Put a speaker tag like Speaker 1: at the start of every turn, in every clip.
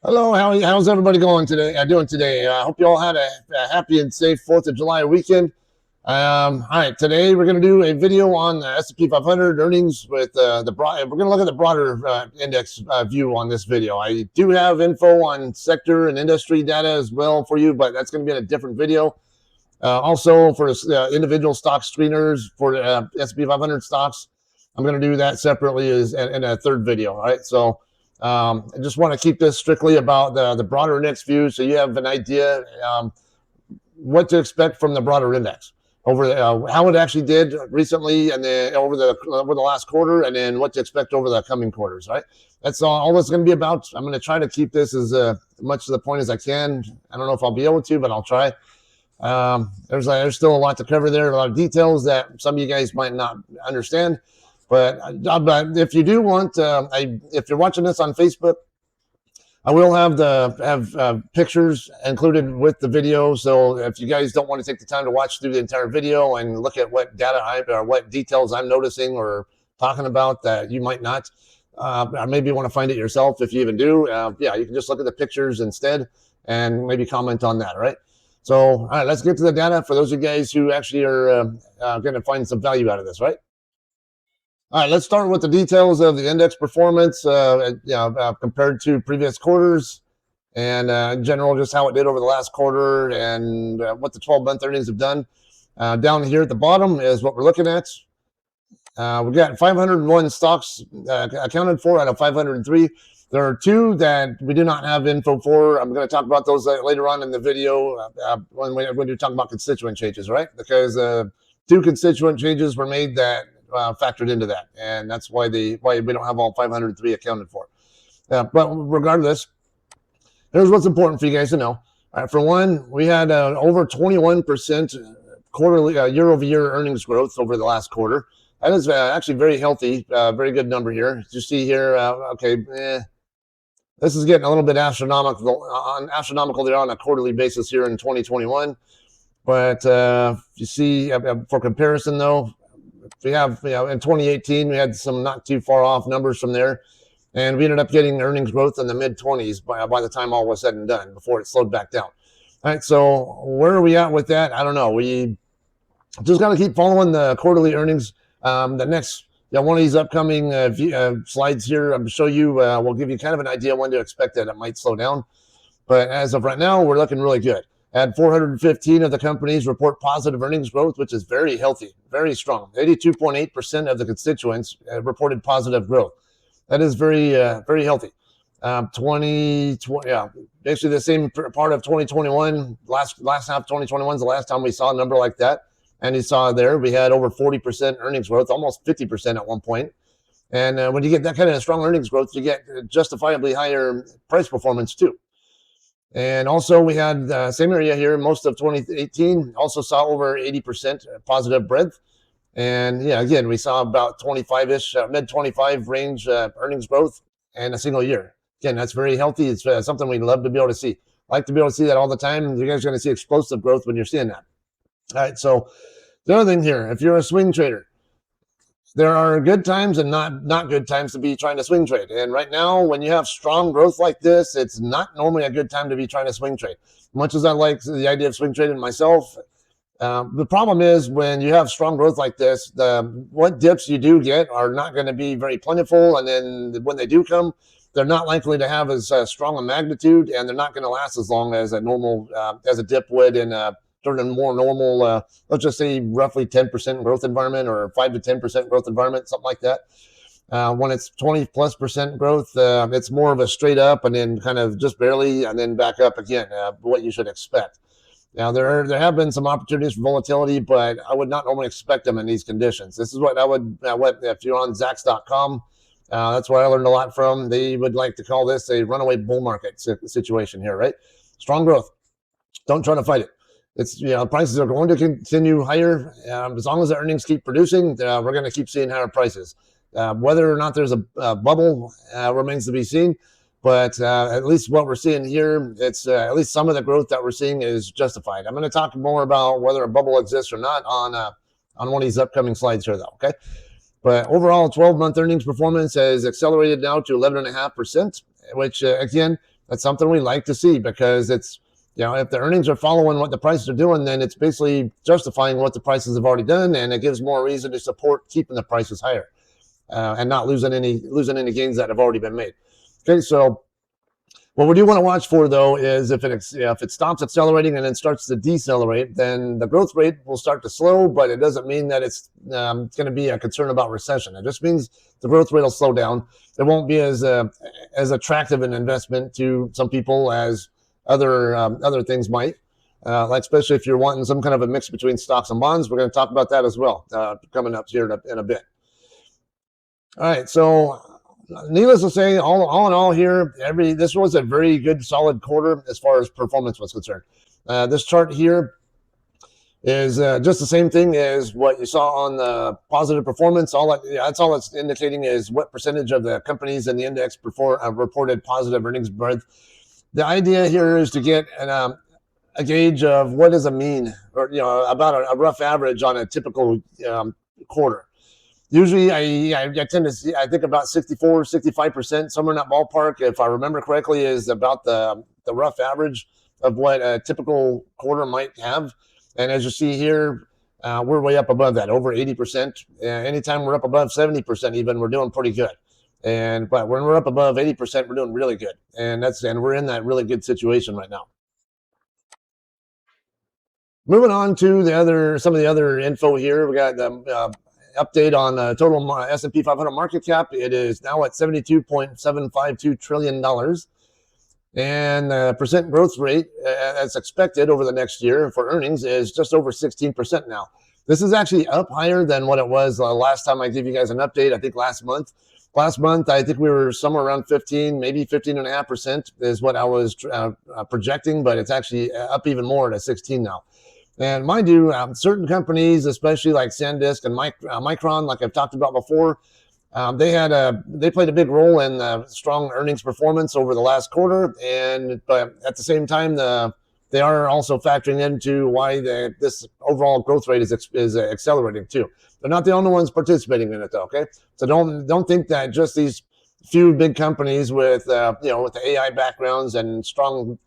Speaker 1: Hello, how's everybody going today? Doing today? I hope you all had a happy and safe 4th of July weekend. All right, today we're going to do a video on the S&P 500 earnings with the broad. We're going to look at the broader index view on this video. I do have info on sector and industry data as well for you, but that's going to be in a different video. Also, for individual stock screeners for S&P 500 stocks, I'm going to do that separately as in a third video. All right, so. I just want to keep this strictly about the broader index view, so you have an idea what to expect from the broader index over how it actually did recently, and then over the last quarter, and then what to expect over the coming quarters. Right? That's all it's going to be about. I'm going to try to keep this as much to the point as I can. I don't know if I'll be able to, but I'll try. There's still a lot to cover there, a lot of details that some of you guys might not understand. But if you do want, if you're watching this on Facebook, I will have pictures included with the video. So if you guys don't want to take the time to watch through the entire video and look at what data or what details I'm noticing or talking about that you might not, or maybe you want to find it yourself if you even do, yeah, you can just look at the pictures instead and maybe comment on that, right? So, all right, let's get to the data for those of you guys who actually are going to find some value out of this, right? All right, let's start with the details of the index performance compared to previous quarters, and in general, just how it did over the last quarter and what the 12-month earnings have done. Down here at the bottom is what we're looking at. We've got 501 stocks accounted for out of 503. There are two that we do not have info for. I'm going to talk about those later on in the video when we talk about constituent changes, right? Because two constituent changes were made that factored into that, and that's why we don't have all 503 accounted for. But regardless, here's what's important for you guys to know. For one, we had over 21% quarterly year-over-year earnings growth over the last quarter. That is actually very healthy, very good number here. As you see here, this is getting a little bit astronomical there on a quarterly basis here in 2021. But you see, for comparison though, we have, in 2018, we had some not too far off numbers from there. And we ended up getting earnings growth in the mid-20s by the time all was said and done, before it slowed back down. All right, so where are we at with that? I don't know. We just got to keep following the quarterly earnings. The next, one of these upcoming slides here, I'm show you, will give you kind of an idea when to expect that it might slow down. But as of right now, we're looking really good. Had 415 of the companies report positive earnings growth, which is very healthy, very strong. 82.8% of the constituents reported positive growth. That is very, very healthy. 2020, basically the same part of 2021. Last half of 2021 is the last time we saw a number like that. And you saw there, we had over 40% earnings growth, almost 50% at one point. And when you get that kind of strong earnings growth, you get justifiably higher price performance too. And also we had same area here, most of 2018 also saw over 80% positive breadth. And yeah, again, we saw about 25-ish, mid 25 range earnings growth in a single year. Again, that's very healthy. It's something we'd love to be able to see. Like to be able to see that all the time. You guys are going to see explosive growth when you're seeing that. All right, so the other thing here, if you're a swing trader, there are good times and not good times to be trying to swing trade. And right now, when you have strong growth like this, it's not normally a good time to be trying to swing trade. Much as I like the idea of swing trading myself, the problem is when you have strong growth like this, what dips you do get are not going to be very plentiful. And then when they do come, they're not likely to have as strong a magnitude, and they're not going to last as long as a normal as a dip would in sort of more normal, let's just say roughly 10% growth environment or 5 to 10% growth environment, something like that. When it's 20+% growth, it's more of a straight up and then kind of just barely and then back up again, what you should expect. Now, there have been some opportunities for volatility, but I would not normally expect them in these conditions. This is what I would, if you're on Zacks.com, that's where I learned a lot from. They would like to call this a runaway bull market situation here, right? Strong growth. Don't try to fight it. It's, prices are going to continue higher. As long as the earnings keep producing, we're going to keep seeing higher prices. Whether or not there's a bubble remains to be seen. But at least what we're seeing here, it's at least some of the growth that we're seeing is justified. I'm going to talk more about whether a bubble exists or not on one of these upcoming slides here, though. Okay. But overall, 12-month earnings performance has accelerated now to 11.5%, which again, That's something we like to see, because it's, if the earnings are following what the prices are doing, then it's basically justifying what the prices have already done, and it gives more reason to support keeping the prices higher, and not losing any gains that have already been made. Okay, so what we do want to watch for, though, is if it stops accelerating and then starts to decelerate, then the growth rate will start to slow, but it doesn't mean that it's going to be a concern about recession. It just means the growth rate will slow down. It won't be as attractive an investment to some people as other things might, like especially if you're wanting some kind of a mix between stocks and bonds. We're going to talk about that as well coming up here in a bit. All right, so needless to say, all in all here, this was a very good, solid quarter as far as performance was concerned. This chart here is just the same thing as what you saw on the positive performance. That's all it's indicating is what percentage of the companies in the index reported positive earnings growth. The idea here is to get a gauge of what is a mean, or about a rough average on a typical quarter. Usually I tend to see, I think about 64, 65%, somewhere in that ballpark, if I remember correctly, is about the rough average of what a typical quarter might have. And as you see here, we're way up above that, over 80%. Anytime we're up above 70% even, we're doing pretty good. But when we're up above 80%, we're doing really good. And we're in that really good situation right now. Moving on to some of the other info here, we got the update on the total S&P 500 market cap. It is now at $72.752 trillion. And the percent growth rate, as expected over the next year for earnings, is just over 16% now. This is actually up higher than what it was last time I gave you guys an update, I think last month. Last month, I think we were somewhere around 15, maybe 15.5% is what I was projecting, but it's actually up even more to 16 now. And mind you, certain companies, especially like SanDisk and Micron, like I've talked about before, they played a big role in the strong earnings performance over the last quarter. But at the same time, they are also factoring into why this overall growth rate is accelerating too. They're not the only ones participating in it, though. Okay, so don't think that just these few big companies with with the AI backgrounds and strong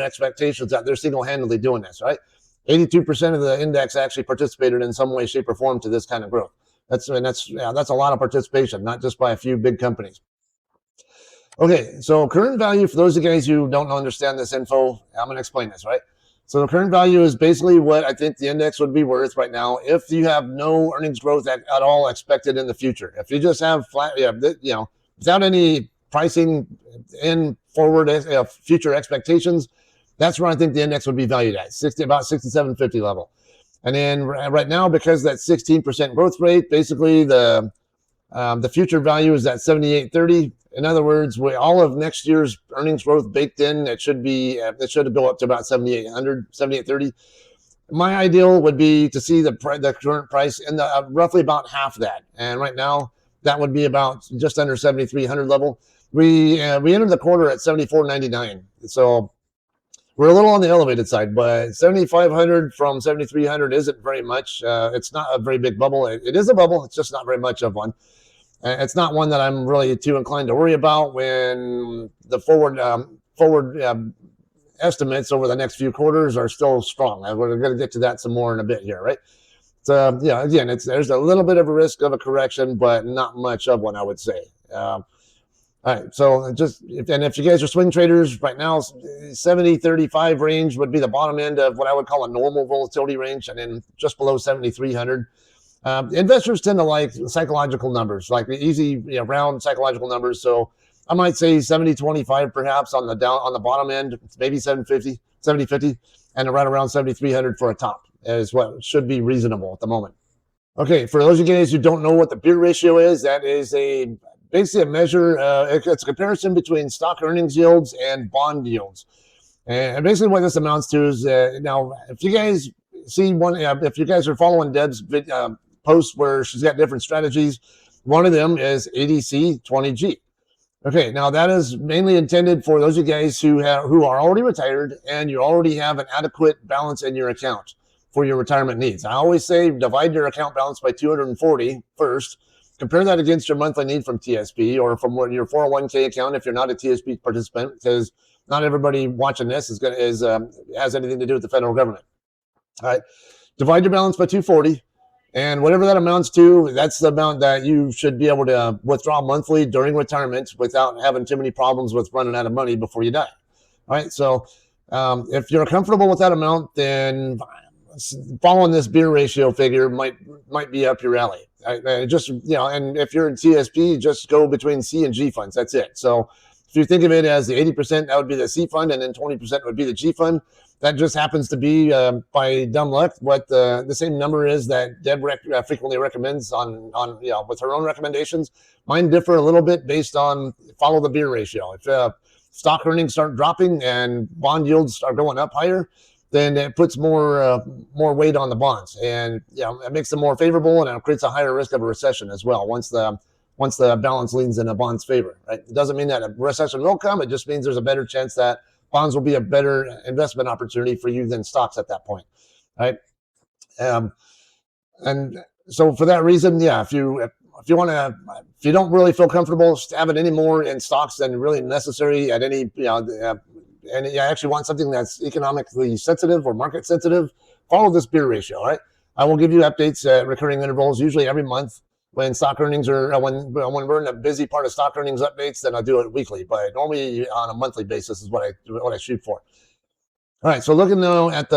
Speaker 1: expectations that they're single-handedly doing this, right? 82% of the index actually participated in some way, shape, or form to this kind of growth. That's a lot of participation, not just by a few big companies. Okay, so current value, for those of you guys who don't understand this info, I'm going to explain this, right? So the current value is basically what I think the index would be worth right now if you have no earnings growth at all expected in the future. If you just have flat, without any pricing in forward future expectations, that's where I think the index would be valued at, about 6750 level. And then right now, because that 16% growth rate, basically the future value is at 7830. In other words, all of next year's earnings growth baked in, it should go up to about 7830. My ideal would be to see the current price in the roughly about half that. And right now, that would be about just under 7300 level. We entered the quarter at 74.99. So we're a little on the elevated side, but 7,500 from 7,300 isn't very much. It's not a very big bubble. It is a bubble. It's just not very much of one. It's not one that I'm really too inclined to worry about when the forward estimates over the next few quarters are still strong. We're going to get to that some more in a bit here, right? So again, there's a little bit of a risk of a correction, but not much of one, I would say. All right, so if you guys are swing traders right now, 70-35 range would be the bottom end of what I would call a normal volatility range, and then just below 7,300. Investors tend to like psychological numbers, like the easy, round psychological numbers. So I might say 70-25 perhaps on the bottom end, maybe 70-50, and right around 7,300 for a top is what should be reasonable at the moment. Okay, for those of you guys who don't know what the PER ratio is, that is basically a measure, it's a comparison between stock earnings yields and bond yields. And basically what this amounts to is, now, if you guys see if you guys are following Deb's posts where she's got different strategies, one of them is ADC 20G. Okay, now that is mainly intended for those of you guys who are already retired and you already have an adequate balance in your account for your retirement needs. I always say divide your account balance by 240 first. Compare that against your monthly need from TSP or from your 401k account if you're not a TSP participant, because not everybody watching this has anything to do with the federal government. All right, divide your balance by 240. And whatever that amounts to, that's the amount that you should be able to withdraw monthly during retirement without having too many problems with running out of money before you die. All right. So if you're comfortable with that amount, then following this beer ratio figure might be up your alley. Just, and if you're in TSP, just go between C and G funds. That's it. So if you think of it as the 80%, that would be the C fund, and then 20% would be the G fund. That just happens to be, by dumb luck, what the same number is that Deb frequently recommends on with her own recommendations. Mine differ a little bit based on follow the beer ratio. If stock earnings start dropping and bond yields start going up higher, then it puts more weight on the bonds, and it makes them more favorable, and it creates a higher risk of a recession as well. Once the balance leans in a bond's favor, right? It doesn't mean that a recession will come. It just means there's a better chance that bonds will be a better investment opportunity for you than stocks at that point, right? And so for that reason, if you don't really feel comfortable having any more in stocks than really necessary at any, and you actually want something that's economically sensitive or market sensitive, follow this beer ratio, right? I will give you updates at recurring intervals, usually every month. When stock earnings are, when we're in a busy part of stock earnings updates, then I'll do it weekly. But normally on a monthly basis is what I shoot for. All right, so looking now at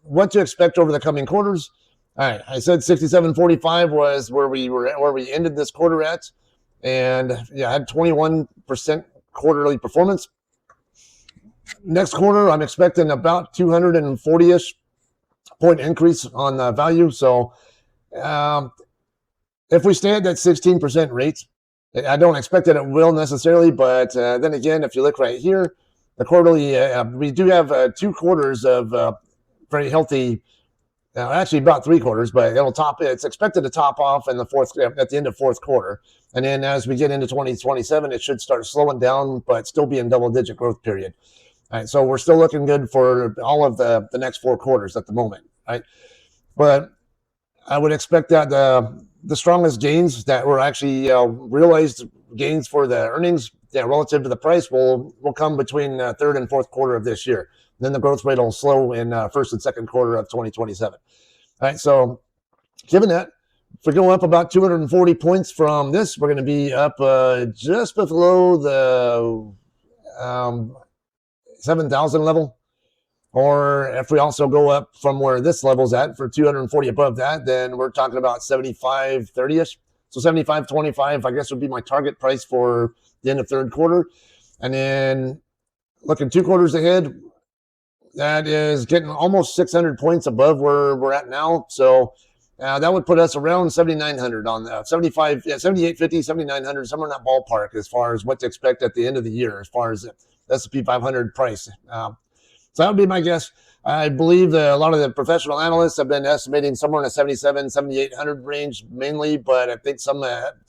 Speaker 1: what to expect over the coming quarters. All right, I said 67.45 was where we ended this quarter at, and I had 21% quarterly performance. Next quarter, I'm expecting about 240-ish point increase on the value. So if we stay at that 16% rate, I don't expect that it will necessarily, but then again, if you look right here, the quarterly, we do have 2 quarters of very healthy, actually about 3 quarters, but it's expected to top off at the end of fourth quarter. And then as we get into 2027, it should start slowing down, but still be in double-digit growth period. All right, so we're still looking good for all of the next 4 quarters at the moment, right? But I would expect that the strongest gains that were actually realized gains for the earnings relative to the price will come between third and fourth quarter of this year. And then the growth rate will slow in first and second quarter of 2027. All right, so given that, if we go up about 240 points from this, we're going to be up just below the 7,000 level. Or if we also go up from where this level's at for 240 above that, then we're talking about 75.30-ish. So 75.25, I guess, would be my target price for the end of third quarter. And then looking 2 quarters ahead, that is getting almost 600 points above where we're at now. So that would put us around 7,900 on that, 78.50, 7,900, somewhere in that ballpark as far as what to expect at the end of the year, as far as the S&P 500 price. So that would be my guess. I believe a lot of the professional analysts have been estimating somewhere in a 7,700, 7,800 range mainly, but I think some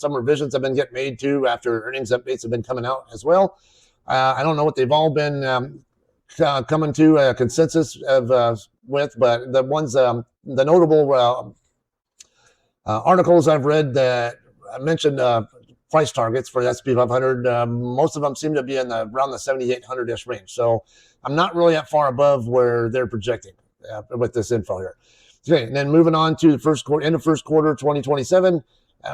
Speaker 1: revisions have been getting made too after earnings updates have been coming out as well. I don't know what they've all been coming to a consensus with, but the ones, the notable articles I've read that mentioned price targets for the S&P 500, most of them seem to be in around the 7,800-ish range. So I'm not really that far above where they're projecting with this info here. Okay, and then moving on to the end of first quarter 2027,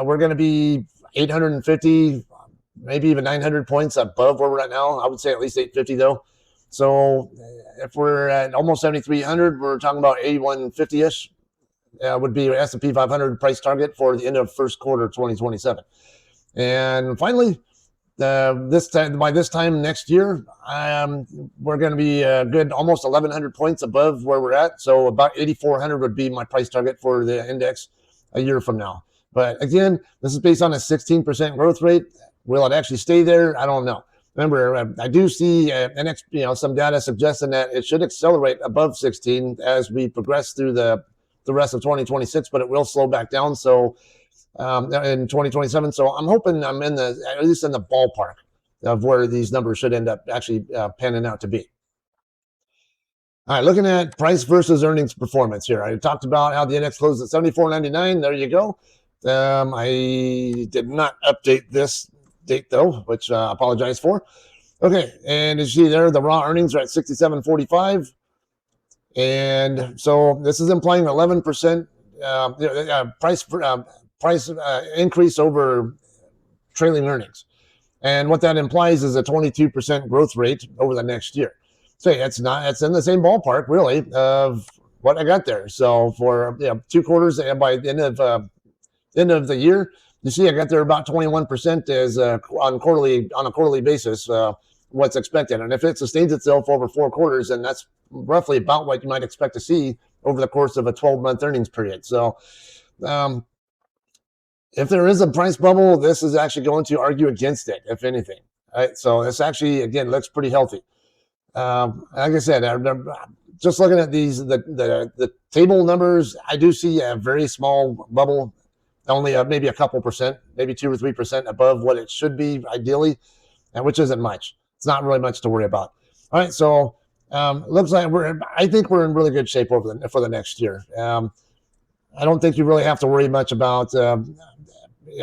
Speaker 1: we're going to be 850, maybe even 900 points above where we're at now. I would say at least 850 though. So if we're at almost 7,300, we're talking about 8,150-ish. Would be S&P 500 price target for the end of first quarter 2027. And finally, by this time next year, we're going to be good, almost 1,100 points above where we're at. So about 8,400 would be my price target for the index a year from now. But again, this is based on a 16% growth rate. Will it actually stay there? I don't know. Remember, I do see some data suggesting that it should accelerate above 16 as we progress through the rest of 2026, but it will slow back down. So in 2027. So I'm hoping I'm at least in the ballpark of where these numbers should end up actually panning out to be. All right, looking at price versus earnings performance here. I talked about how the index closed at 74.99. There you go. I did not update this date though, which I apologize for. Okay, and as you see there, the raw earnings are at 67.45, and so this is implying 11% price increase over trailing earnings. And what that implies is a 22% growth rate over the next year. So it's in the same ballpark really of what I got there. So for 2 quarters, and by the end of the year, you see I got there about 21% as on a quarterly basis. What's expected, and if it sustains itself over 4 quarters, then that's roughly about what you might expect to see over the course of a 12-month earnings period. So um, if there is a price bubble, this is actually going to argue against it, if anything. Right? So this actually, again, looks pretty healthy. Like I said, just looking at the table numbers, I do see a very small bubble, only maybe a couple percent, maybe 2 or 3% above what it should be ideally, and which isn't much. It's not really much to worry about. All right, so looks like I think we're in really good shape for the next year. I don't think you really have to worry much about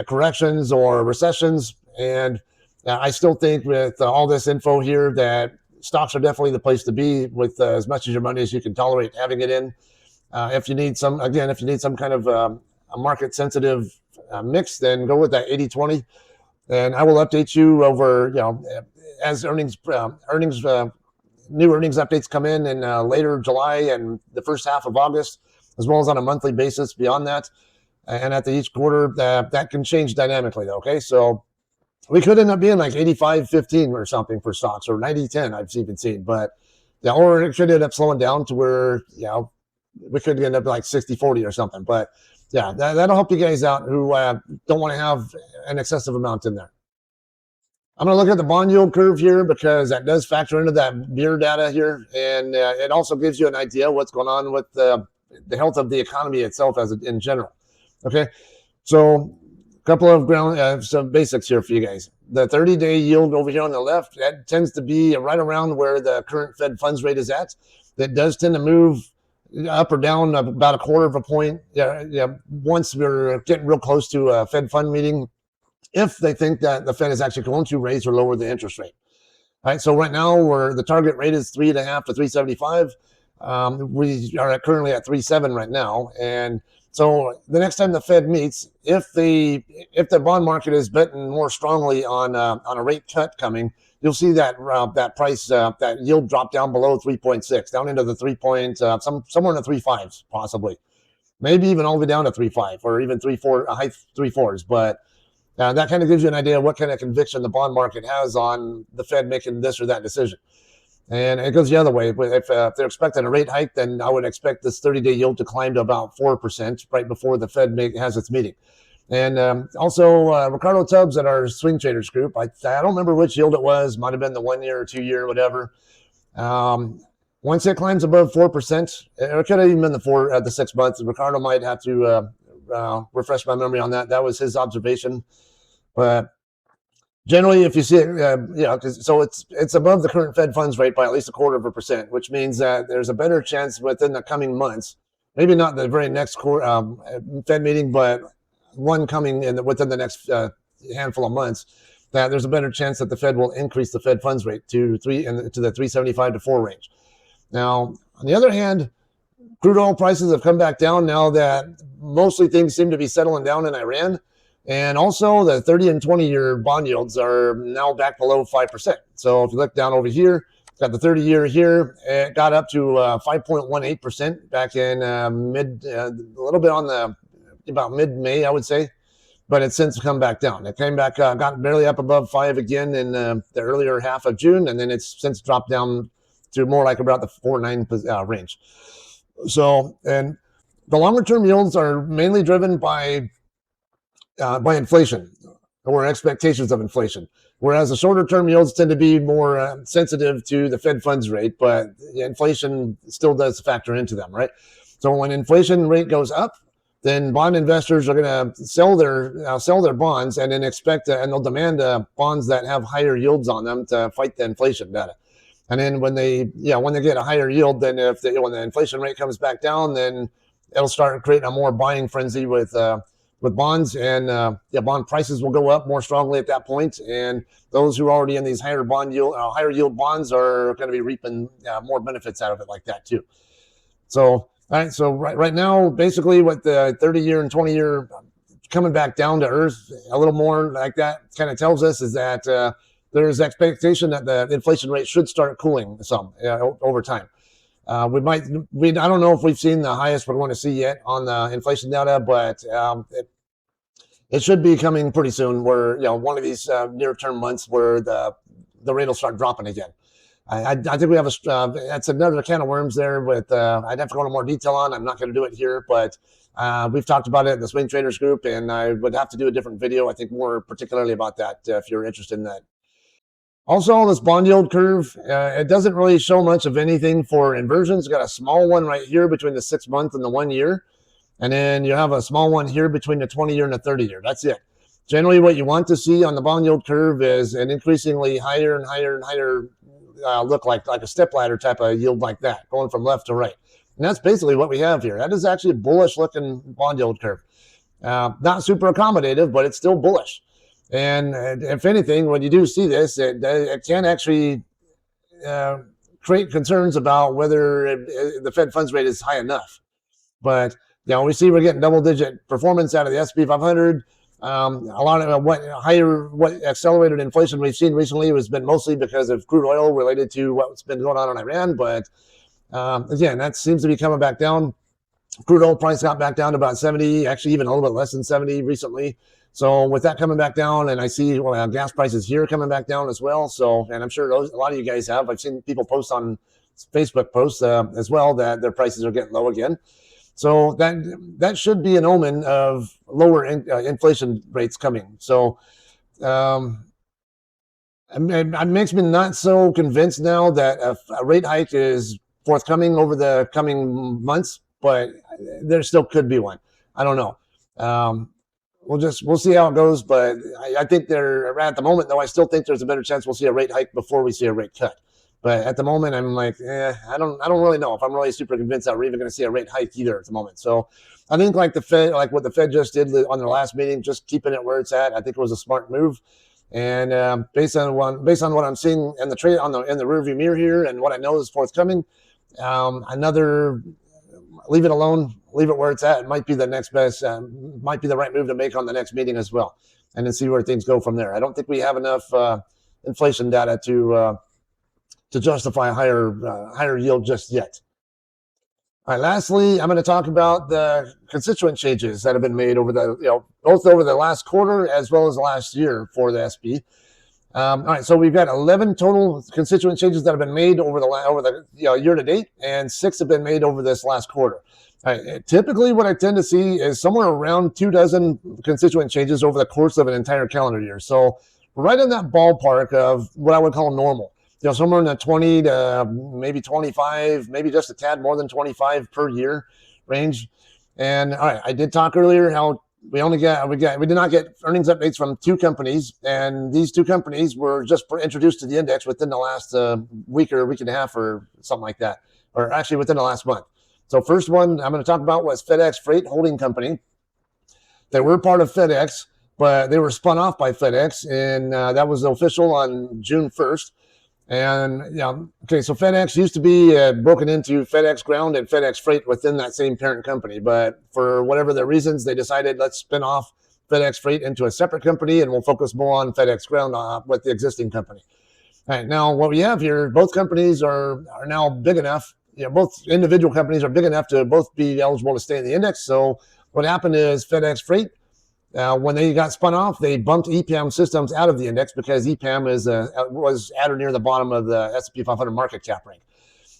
Speaker 1: corrections or recessions. And I still think with all this info here that stocks are definitely the place to be with as much of your money as you can tolerate having it in. If you need some kind of a market sensitive mix, then go with that 80-20. And I will update you over, as new earnings updates come in later July and the first half of August, as well as on a monthly basis beyond that. And at each quarter, that can change dynamically. Okay, so we could end up being like 85-15 or something for stocks, or 90-10 I've even seen. But or it could end up slowing down to where we could end up like 60-40 or something. But that'll help you guys out who don't want to have an excessive amount in there. I'm going to look at the bond yield curve here because that does factor into that beer data here, and it also gives you an idea what's going on with the health of the economy itself in general. Okay, so a couple of some basics here for you guys. The 30-day yield over here on the left, that tends to be right around where the current Fed funds rate is at. That does tend to move up or down about a quarter of a point. Once we're getting real close to a Fed fund meeting, if they think that the Fed is actually going to raise or lower the interest rate. All right, so right now the target rate is 3.5 to 3.75. We are currently at 3.7 right now, and so the next time the Fed meets, if the bond market is betting more strongly on a rate cut coming, you'll see that price that yield drop down below 3.6, down into the somewhere in the 3.5s possibly, maybe even all the way down to 3.5 or even 3.4 high 3.4s, but. That kind of gives you an idea of what kind of conviction the bond market has on the Fed making this or that decision. And it goes the other way. If they're expecting a rate hike, then I would expect this 30-day yield to climb to about 4% right before the Fed has its meeting. And also, Ricardo Tubbs at our Swing Traders group, I don't remember which yield it was. Might have been the 1 year or 2 year, whatever. Once it climbs above 4%, it could have even been the 6 months. Ricardo might have to refresh my memory on that. That was his observation. But generally, if you see it, so it's above the current Fed funds rate by at least 0.25%, which means that there's a better chance within the coming months, maybe not the very next Fed meeting, but one coming within the next handful of months, that there's a better chance that the Fed will increase the Fed funds rate to the 3.75 to 4 range. Now, on the other hand, crude oil prices have come back down now that mostly things seem to be settling down in Iran. And also the 30 and 20-year bond yields are now back below 5%. So if you look down over here, got the 30-year here, it got up to 5.18% back in a little bit on about mid-May, I would say. But it's since come back down. It came back, got barely up above 5 again in the earlier half of June, and then it's since dropped down to more like about the 4.9 range. So, and the longer-term yields are mainly driven by inflation or expectations of inflation, whereas the shorter term yields tend to be more sensitive to the Fed funds rate, but inflation still does factor into them, right? So when inflation rate goes up, then bond investors are going to sell their bonds and then and they'll demand bonds that have higher yields on them to fight the inflation data. And then when they get a higher yield, then when the inflation rate comes back down, then it'll start creating a more buying frenzy with with bonds, and bond prices will go up more strongly at that point. And those who are already in these higher yield bonds are going to be reaping more benefits out of it like that too. So, all right. So right now, basically, what the 30-year and 20-year coming back down to earth a little more like that kind of tells us is that there's expectation that the inflation rate should start cooling some over time. I don't know if we've seen the highest we're going to see yet on the inflation data, but it should be coming pretty soon, where one of these near-term months where the rate will start dropping again. I think we have that's another can of worms there, but I'd have to go into more detail on. I'm not going to do it here, but we've talked about it in the Swing Traders group, and I would have to do a different video, I think, more particularly about that if you're interested in that. Also, on this bond yield curve, it doesn't really show much of anything for inversions. It's got a small one right here between the 6 month and the 1 year. And then you have a small one here between the 20-year and the 30-year. That's it. Generally, what you want to see on the bond yield curve is an increasingly higher and higher and higher look like a stepladder type of yield like that, going from left to right. And that's basically what we have here. That is actually a bullish-looking bond yield curve. Not super accommodative, but it's still bullish. And if anything, when you do see this, it can actually create concerns about whether the Fed funds rate is high enough. But we see we're getting double-digit performance out of the S&P 500. A lot of what accelerated inflation we've seen recently has been mostly because of crude oil related to what's been going on in Iran. But again, that seems to be coming back down. Crude oil price got back down to about 70, actually even a little bit less than 70 recently. So with that coming back down, and I see gas prices here coming back down as well. So, and I'm sure a lot of you guys have. I've seen people post on Facebook posts as well that their prices are getting low again. So that should be an omen of lower inflation rates coming. So it makes me not so convinced now that a rate hike is forthcoming over the coming months, but there still could be one. I don't know. We'll see how it goes, but I think at the moment, though, I still think there's a better chance we'll see a rate hike before we see a rate cut. But at the moment, I'm like, I don't really know if I'm really super convinced that we're even going to see a rate hike either at the moment. So I think like what the Fed just did on their last meeting, just keeping it where it's at, I think it was a smart move. And based on what I'm seeing in the trade in the rearview mirror here, and what I know is forthcoming, leave it alone, leave it where it's at. It might be the next best, might be the right move to make on the next meeting as well, and then see where things go from there. I don't think we have enough inflation data to justify a higher yield just yet. All right. Lastly, I'm going to talk about the constituent changes that have been made over both over the last quarter as well as the last year for the SP. All right. So we've got 11 total constituent changes that have been made over the year to date, and 6 have been made over this last quarter. All right. Typically, what I tend to see is somewhere around 24 constituent changes over the course of an entire calendar year. So right in that ballpark of what I would call normal. Somewhere in the 20 to maybe 25, maybe just a tad more than 25 per year range. And all right, I did talk earlier how we did not get earnings updates from 2 companies, and these 2 companies were just introduced to the index within the last week or week and a half or something like that, or actually within the last month. So first one I'm going to talk about was FedEx Freight Holding Company. They were part of FedEx, but they were spun off by FedEx, and that was official on June 1st. And so FedEx used to be broken into FedEx Ground and FedEx Freight within that same parent company. But for whatever the reasons, they decided let's spin off FedEx Freight into a separate company, and we'll focus more on FedEx Ground with the existing company. All right, now what we have here, both companies are now big enough. Both individual companies are big enough to both be eligible to stay in the index. So what happened is FedEx Freight, when they got spun off, they bumped EPAM Systems out of the index because EPAM was at or near the bottom of the S&P 500 market cap rank.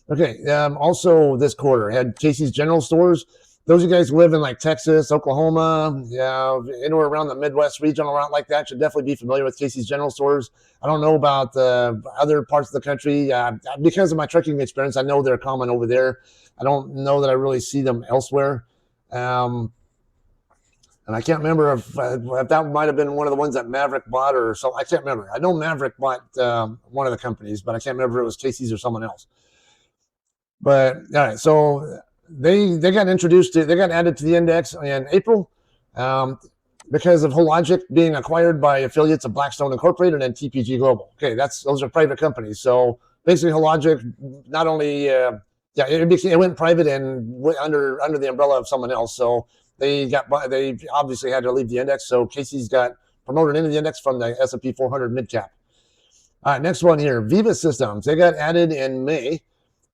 Speaker 1: Okay. Also, this quarter had Casey's General Stores. Those of you guys who live in like Texas, Oklahoma, anywhere around the Midwest region, around like that, should definitely be familiar with Casey's General Stores. I don't know about the other parts of the country because of my trucking experience. I know they're common over there. I don't know that I really see them elsewhere. And I can't remember if that might have been one of the ones that Maverick bought or so. I can't remember. I know Maverick bought one of the companies, but I can't remember if it was Casey's or someone else. But all right, so they got added to the index in April. because of Hologic being acquired by affiliates of Blackstone Incorporated and TPG Global. Okay, those are private companies. So basically, Hologic not only it went private and went under the umbrella of someone else. So they obviously had to leave the index. So Casey's got promoted into the index from the S&P 400 mid cap. All right, next one here, Viva Systems. They got added in May.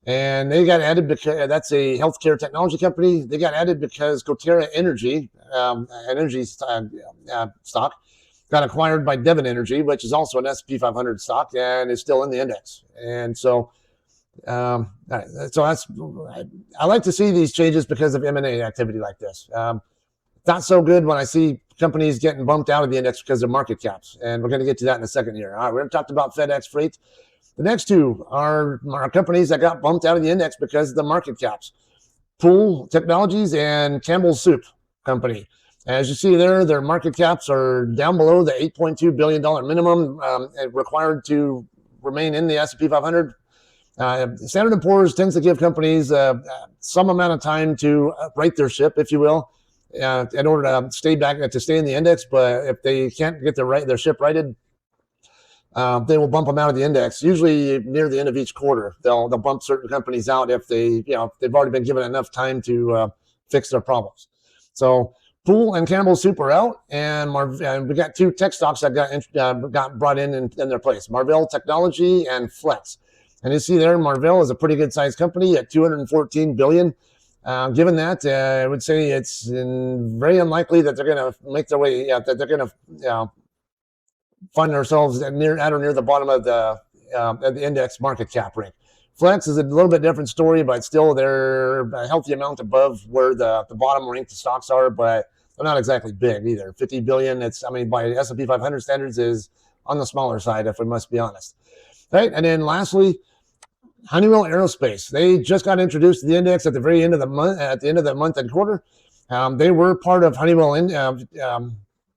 Speaker 1: And they got added because that's a healthcare technology company. They got added because Coterra Energy, stock, got acquired by Devon Energy, which is also an S&P 500 stock and is still in the index. And so, I like to see these changes because of M&A activity like this. Not so good when I see companies getting bumped out of the index because of market caps. And we're going to get to that in a second here. All right, we're going to talk about FedEx Freight. The next two are companies that got bumped out of the index because of the market caps. Pool Technologies and Campbell's Soup Company. As you see there, their market caps are down below the $8.2 billion minimum required to remain in the S&P 500. Standard & Poor's tends to give companies some amount of time to right their ship, if you will, in order to stay in the index. But if they can't get their ship righted, they will bump them out of the index. Usually near the end of each quarter, they'll bump certain companies out if they've already been given enough time to fix their problems. So Pool and Campbell's Soup are out, and we got two tech stocks that got brought in their place: Marvell Technology and Flex. And you see there, Marvell is a pretty good sized company at $214 billion. Given that, I would say it's very unlikely that they're going to make their way. That they're going to find ourselves at or near the bottom of the index market cap rank. Flex is a little bit different story, but still they're a healthy amount above where the bottom ranked stocks are, but they're not exactly big either. 50 billion, by S&P 500 standards is on the smaller side, if we must be honest. Right, and then lastly, Honeywell Aerospace. They just got introduced to the index at the very end of the month, and quarter. They were part of Honeywell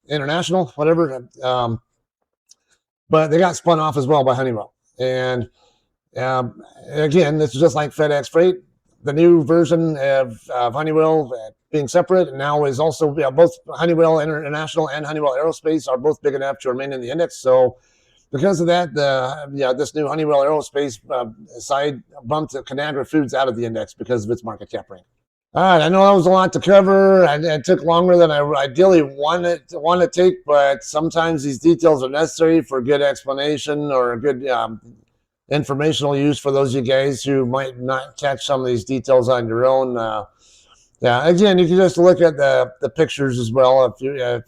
Speaker 1: International, whatever. But they got spun off as well by Honeywell. And again, this is just like FedEx Freight. The new version of Honeywell being separate now is also both Honeywell International and Honeywell Aerospace are both big enough to remain in the index. So because of that, this new Honeywell Aerospace side bumped Conagra Foods out of the index because of its market cap rank. All right, I know that was a lot to cover. It took longer than I ideally want to take, but sometimes these details are necessary for good explanation or a good informational use for those of you guys who might not catch some of these details on your own. Again, you can just look at the pictures as well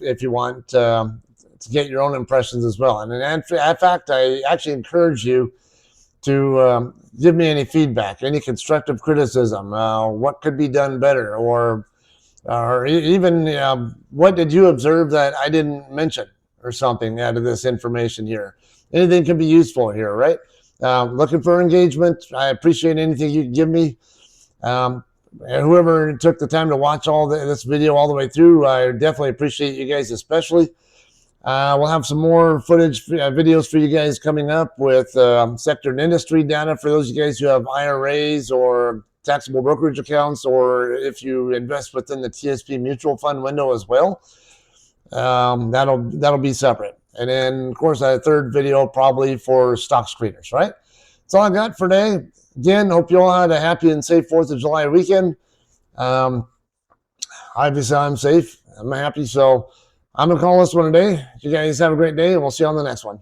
Speaker 1: if you want to get your own impressions as well. And in fact, I actually encourage you to give me any feedback, any constructive criticism, what could be done better, or even what did you observe that I didn't mention or something out of this information here. Anything can be useful here, right? Looking for engagement. I appreciate anything you can give me. Whoever took the time to watch this video all the way through, I definitely appreciate you guys especially. We'll have some more footage videos for you guys coming up with sector and industry data for those of you guys who have IRAs or taxable brokerage accounts, or if you invest within the TSP mutual fund window as well. That'll be separate. And then, of course, a third video probably for stock screeners, right? That's all I got for today. Again, hope you all had a happy and safe 4th of July weekend. Obviously, I'm safe. I'm happy. So I'm going to call this one a day. You guys have a great day, and we'll see you on the next one.